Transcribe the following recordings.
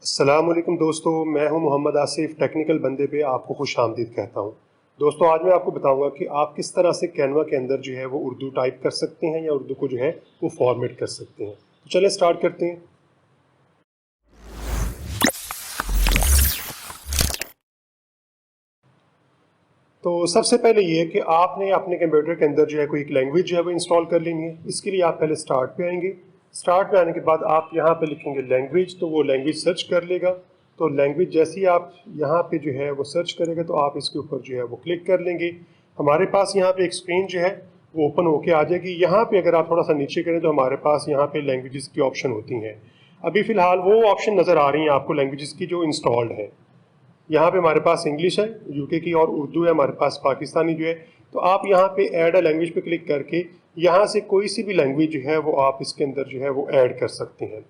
अस्सलाम वालेकुम दोस्तों, मैं हूं मोहम्मद आसिफ। टेक्निकल बंदे पे आपको खुश आमदीद कहता हूं। दोस्तों, आज मैं आपको बताऊंगा कि आप किस तरह से कैनवा के अंदर जो है वो उर्दू टाइप कर सकते हैं या उर्दू को जो है वो फॉर्मेट कर सकते हैं। तो चलें स्टार्ट करते हैं। तो सबसे पहले ये कि आपने अपने कंप्यूटर के अंदर जो है कोई एक लैंग्वेज जो है वो इंस्टॉल कर लेनी है। इसके लिए आप पहले स्टार्ट पे आएंगे। स्टार्ट पे आने के बाद आप यहाँ पे लिखेंगे लैंग्वेज, तो वो लैंग्वेज सर्च कर लेगा। तो लैंग्वेज जैसे ही आप यहाँ पे जो है वो सर्च करेगा तो आप इसके ऊपर जो है वो क्लिक कर लेंगे। हमारे पास यहाँ पे एक स्क्रीन जो है वो ओपन होके आ जाएगी। यहाँ पे अगर आप थोड़ा सा नीचे करें तो हमारे पास यहाँ पे लैंग्वेजेस की ऑप्शन होती हैं। अभी फ़िलहाल वो ऑप्शन नज़र आ रही हैं आपको लैंग्वेजेस की जो इंस्टॉल्ड है। यहाँ पे हमारे पास इंग्लिश है यूके की और उर्दू है हमारे पास पाकिस्तानी जो है। तो आप यहाँ पे ऐड अ लैंग्वेज पे क्लिक करके यहाँ से कोई सी भी लैंग्वेज जो है वो आप इसके अंदर जो है वो ऐड कर सकते हैं।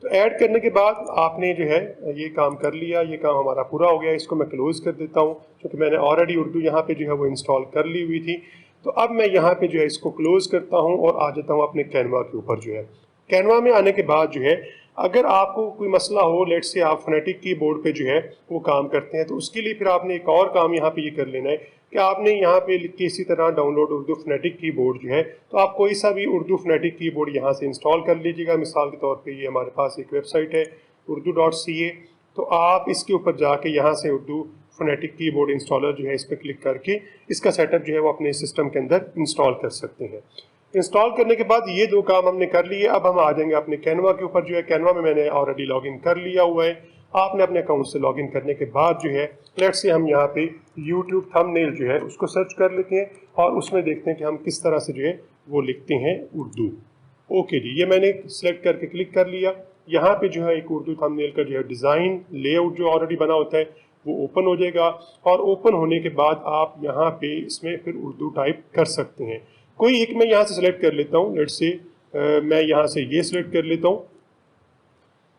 तो ऐड करने के बाद आपने जो है ये काम कर लिया, ये काम हमारा पूरा हो गया। इसको मैं क्लोज़ कर देता हूँ क्योंकि मैंने ऑलरेडी उर्दू यहाँ पे जो है वो इंस्टॉल कर ली हुई थी। तो अब मैं यहाँ पे जो है इसको क्लोज़ करता हूँ और आ जाता हूँ अपने कैनवा के ऊपर जो है। कैनवा में आने के बाद जो है अगर आपको कोई मसला हो, लेट से आप फोनेटिक कीबोर्ड पे जो है वो काम करते हैं, तो उसके लिए फिर आपने एक और काम यहाँ पे ये कर लेना है कि आपने यहाँ पे लिख के इसी तरह डाउनलोड उर्दू फोनेटिक कीबोर्ड जो है, तो आप कोई सा भी उर्दू फोनेटिक कीबोर्ड यहाँ से इंस्टॉल कर लीजिएगा। मिसाल के तौर पे ये हमारे पास एक वेबसाइट है urdu.ca, तो आप इसके ऊपर जाके यहाँ से उर्दू फोनेटिक कीबोर्ड इंस्टॉलर जो है इस पर क्लिक करके इसका सेटअप जो है वो अपने सिस्टम के अंदर इंस्टॉल कर सकते हैं। इंस्टॉल करने के बाद ये दो काम हमने कर लिए। अब हम आ जाएंगे अपने कैनवा के ऊपर जो है। कैनवा में मैंने ऑलरेडी लॉगिन कर लिया हुआ है। आपने अपने अकाउंट से लॉगिन करने के बाद जो है लेट्स से हम यहाँ पे यूट्यूब थंबनेल जो है उसको सर्च कर लेते हैं और उसमें देखते हैं कि हम किस तरह से जो है वो लिखते हैं उर्दू। ओके जी, ये मैंने सेलेक्ट करके क्लिक कर लिया। यहाँ पे जो है एक उर्दू थंबनेल का जो है डिज़ाइन लेआउट जो ऑलरेडी बना होता है वो ओपन हो जाएगा और ओपन होने के बाद आप यहाँ पे इसमें फिर उर्दू टाइप कर सकते हैं। कोई एक मैं यहाँ से सिलेक्ट कर लेता हूँ। लेट्स से मैं यहाँ से ये सिलेक्ट कर लेता हूँ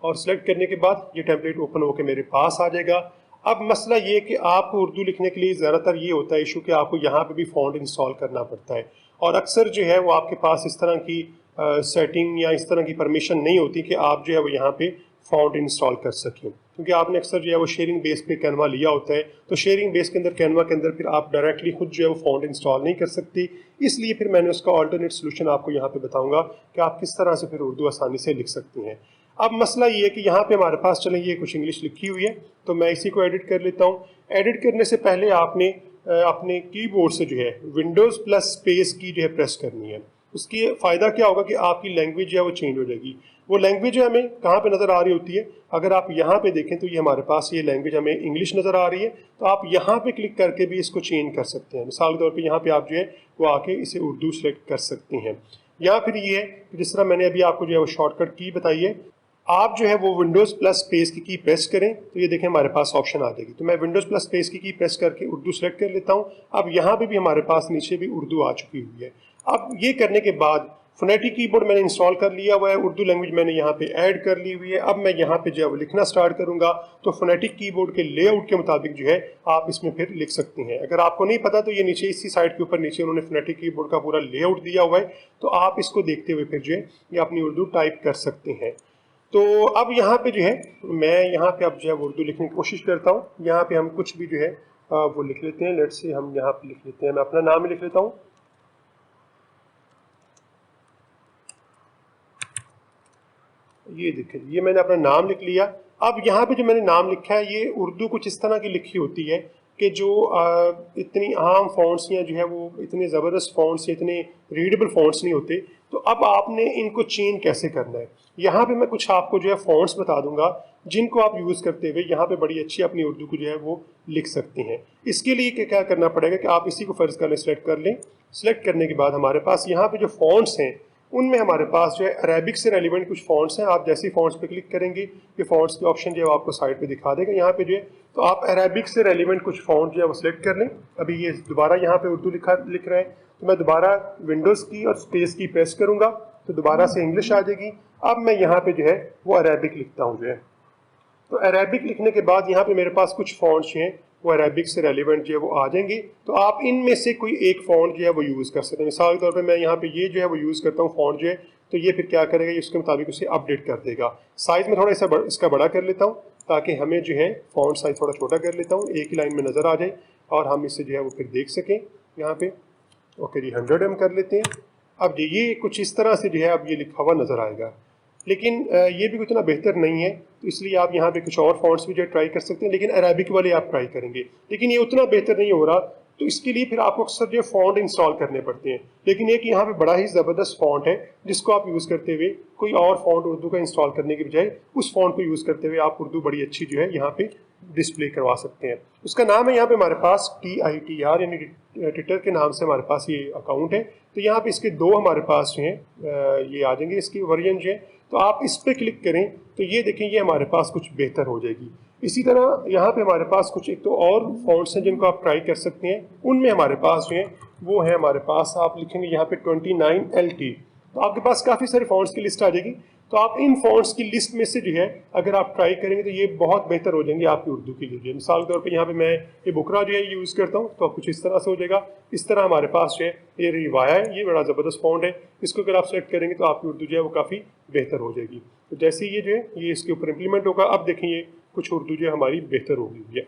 और सिलेक्ट करने के बाद ये टेम्पलेट ओपन होकर मेरे पास आ जाएगा। अब मसला ये कि आपको उर्दू लिखने के लिए ज़्यादातर ये होता है इशू कि आपको यहाँ पे भी फ़ॉन्ट इंस्टॉल करना पड़ता है और अक्सर जो है वो आपके पास इस तरह की सेटिंग या इस तरह की परमिशन नहीं होती कि आप जो है वो यहाँ पे फ़ॉन्ट इंस्टॉल कर सकें, क्योंकि आपने अक्सर जो है वो शेयरिंग बेस पे कैनवा लिया होता है। तो शेयरिंग बेस के अंदर कैनवा के अंदर फिर आप डायरेक्टली खुद जो है वो फ़ॉन्ट इंस्टॉल नहीं कर सकती। इसलिए फिर मैंने उसका अल्टरनेट सोल्यूशन आपको यहाँ पे बताऊँगा कि आप किस तरह से फिर उर्दू आसानी से लिख सकते हैं। अब मसला ये है कि यहाँ पे हमारे पास चलें ये कुछ इंग्लिश लिखी हुई है, तो मैं इसी को एडिट कर लेता हूँ। एडिट करने से पहले आपने अपने कीबोर्ड से जो है विंडोज़ प्लस स्पेस की जो है प्रेस करनी है। उसकी फ़ायदा क्या होगा कि आपकी लैंग्वेज जो है वो चेंज हो जाएगी। वो लैंग्वेज हमें कहाँ पे नज़र आ रही होती है, अगर आप यहाँ पे देखें तो ये हमारे पास ये लैंग्वेज हमें इंग्लिश नज़र आ रही है। तो आप यहाँ पे क्लिक करके भी इसको चेंज कर सकते हैं। मिसाल के तौर पे यहाँ पे आप जो है वो आके इसे उर्दू सेलेक्ट कर सकते हैं। या फिर ये है कि जिस तरह मैंने अभी आपको जो है वो शॉर्टकट की बताई है, आप जो है वो विंडोज़ प्लस स्पेस की प्रेस करें तो ये देखें हमारे पास ऑप्शन आ जाएगी। तो मैं विंडोज़ प्लस स्पेस की प्रेस करके उर्दू सेलेक्ट कर लेता हूँ। अब यहाँ पे भी हमारे पास नीचे भी उर्दू आ चुकी हुई है। अब ये करने के बाद फोनेटिक कीबोर्ड मैंने इंस्टॉल कर लिया हुआ है, उर्दू लैंग्वेज मैंने यहाँ पे ऐड कर ली हुई है। अब मैं यहाँ पे जो है वो लिखना स्टार्ट करूँगा तो फोनेटिक कीबोर्ड के लेआउट के मुताबिक जो है आप इसमें फिर लिख सकते हैं। अगर आपको नहीं पता तो ये नीचे इसी साइड के ऊपर नीचे उन्होंने फोनेटिक कीबोर्ड का पूरा लेआउट दिया हुआ है, तो आप इसको देखते हुए फिर जो है ये अपनी उर्दू टाइप कर सकते हैं। तो अब यहाँ पे जो है मैं यहाँ पे अब जो है उर्दू लिखने की कोशिश करता हूँ। यहाँ पे हम कुछ भी जो है वो लिख लेते हैं। लेट्स से हम यहाँ पे लिख लेते हैं, मैं अपना नाम ही लिख लेता हूँ। ये देखिए, ये मैंने अपना नाम लिख लिया। अब यहाँ पे जो मैंने नाम लिखा है ये उर्दू कुछ इस तरह की लिखी होती है कि जो इतनी आम फ़ॉन्ट्स या जो है वो इतने ज़बरदस्त फ़ॉन्ट्स या इतने रीडेबल फ़ॉन्ट्स नहीं होते। तो अब आपने इनको चेंज कैसे करना है, यहाँ पे मैं कुछ आपको जो है फ़ॉन्ट्स बता दूंगा जिनको आप यूज़ करते हुए यहाँ पे बड़ी अच्छी अपनी उर्दू को जो है वो लिख सकते हैं। इसके लिए क्या करना पड़ेगा कि आप इसी को फ़र्ज़ कर लें, सेलेक्ट कर लें। सेलेक्ट करने के बाद हमारे पास यहाँ पे जो फ़ॉन्ट्स हैं उनमें हमारे पास जो है अरेबिक से रेलिवेंट कुछ फ़ॉन्ट्स हैं। आप जैसे ही फ़ॉन्ट्स पे क्लिक करेंगे ये फ़ॉन्ट्स के ऑप्शन जो है आपको साइड पे दिखा देगा यहाँ पे जो है। तो आप अरेबिक से रेलिवेंट कुछ फ़ॉन्ट जो है वो सिलेक्ट कर लें। अभी ये दोबारा यहाँ पे उर्दू लिख रहा है तो मैं दोबारा विंडोज़ की और स्पेस की प्रेस करूँगा तो दोबारा से इंग्लिश आ जाएगी। अब मैं यहाँ पे जो है वो अरेबिक लिखता हूँ जो है। तो अरेबिक लिखने के बाद यहाँ पे मेरे पास कुछ फ़ॉन्ट्स हैं वो अरेबिक से रेलिवेंट जो है वो आ जाएंगे। तो आप इनमें से कोई एक फ़ॉन्ट जो है वो यूज़ कर सकते हैं। मिसाल के तौर पे मैं यहाँ पे ये जो है वो यूज़ करता हूँ फ़ॉन्ट जो है, तो ये फिर क्या करेगा, ये उसके मुताबिक उसे अपडेट कर देगा। साइज़ में थोड़ा इसका बड़ा कर लेता हूँ ताकि हमें जो है फॉन्ट साइज थोड़ा छोटा कर लेता हूँ, एक ही लाइन में नज़र आ जाए और हम इसे जो है वो फिर देख सकें यहाँ पे। ओके जी, 100 हम कर लेते हैं। अब ये कुछ इस तरह से जो है अब ये लिखा हुआ नज़र आएगा, लेकिन ये भी उतना बेहतर नहीं है, तो इसलिए आप यहाँ पे कुछ और फॉन्ट्स भी जो ट्राई कर सकते हैं, लेकिन अरेबिक वाले आप ट्राई करेंगे, लेकिन ये उतना बेहतर नहीं हो रहा, तो इसके लिए फिर आपको अक्सर जो फॉन्ट इंस्टॉल करने पड़ते हैं। लेकिन एक यहाँ पे बड़ा ही ज़बरदस्त फॉन्ट है जिसको आप यूज़ करते हुए कोई और फॉन्ट उर्दू का इंस्टॉल करने के बजाय उस फॉन्ट को यूज़ करते हुए आप उर्दू बड़ी अच्छी जो है यहाँ पे डिस्प्ले करवा सकते हैं। उसका नाम है यहाँ पे हमारे पास TITR, यानी ट्विटर के नाम से हमारे पास ये अकाउंट है। तो यहाँ पे इसके दो हमारे पास जो है ये आ जाएंगे, इसकी वर्जन जो है, तो आप इस पर क्लिक करें तो ये देखें ये हमारे पास कुछ बेहतर हो जाएगी। इसी तरह यहाँ पे हमारे पास कुछ एक तो और फॉन्ट्स हैं जिनको आप ट्राई कर सकते हैं, उनमें हमारे पास जो है वो है हमारे पास, आप लिखेंगे यहाँ पे 29LT, तो आपके पास काफ़ी सारे फॉन्ट्स की लिस्ट आ जाएगी। तो आप इन फॉन्ट्स की लिस्ट में से जो है अगर आप ट्राई करेंगे तो ये बहुत बेहतर हो जाएंगे आपकी उर्दू के लिए। मिसाल के तौर पे यहाँ पे मैं ये बुकरा जो है यूज़ करता हूँ, तो कुछ इस तरह से हो जाएगा। इस तरह हमारे पास जो है ये रिवाया है, ये बड़ा ज़बरदस्त फॉन्ट है, इसको अगर आप सेलेक्ट करेंगे तो आपकी उर्दू जो है वो काफ़ी बेहतर हो जाएगी। तो जैसे ही ये जो है ये इसके ऊपर इम्प्लीमेंट होगा, अब देखें ये कुछ उर्दू जो है हमारी बेहतर हो गई है।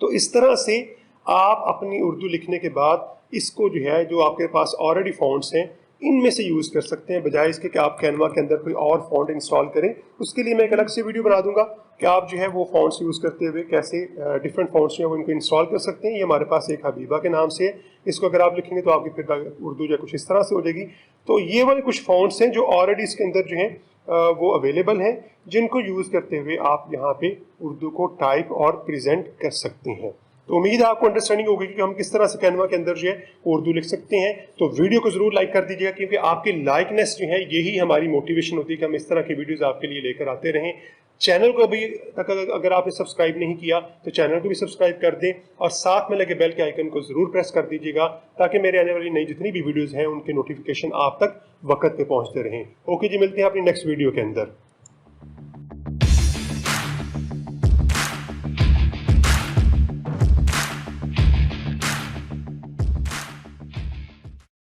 तो इस तरह से आप अपनी उर्दू लिखने के बाद इसको जो है जो आपके पास ऑलरेडी फॉन्ट्स हैं इनमें से यूज़ कर सकते हैं, बजाय इसके कि आप कैनवा के अंदर कोई और फॉन्ट इंस्टॉल करें। उसके लिए मैं एक अलग से वीडियो बना दूंगा कि आप जो है वो फॉन्ट्स यूज़ करते हुए कैसे डिफरेंट फॉन्ट्स जो है वो इनको इंस्टॉल कर सकते हैं। ये हमारे पास एक हबीबा के नाम से है, इसको अगर आप लिखेंगे तो आपकी फिर उर्दू जो है कुछ इस तरह से हो जाएगी। तो ये वाले कुछ फॉन्ट्स हैं जो ऑलरेडी इसके अंदर जो हैं वो अवेलेबल हैं, जिनको यूज़ करते हुए आप यहाँ पे उर्दू को टाइप और प्रेजेंट कर सकते हैं। तो उम्मीद है आपको अंडरस्टैंडिंग होगी कि हम किस तरह से कैनवा के अंदर जो है उर्दू लिख सकते हैं। तो वीडियो को जरूर लाइक कर दीजिएगा, क्योंकि आपकी लाइकनेस जो है यही हमारी मोटिवेशन होती है कि हम इस तरह की वीडियोस आपके लिए लेकर आते रहें। चैनल को अभी तक अगर आपने सब्सक्राइब नहीं किया तो चैनल को भी सब्सक्राइब कर दें और साथ में लगे बेल के आइकन को जरूर प्रेस कर दीजिएगा, ताकि मेरे आने वाली नई जितनी भी वीडियोज़ हैं उनके नोटिफिकेशन आप तक वक्त पे पहुँचते रहें। ओके जी, मिलते हैं अपनी नेक्स्ट वीडियो के अंदर।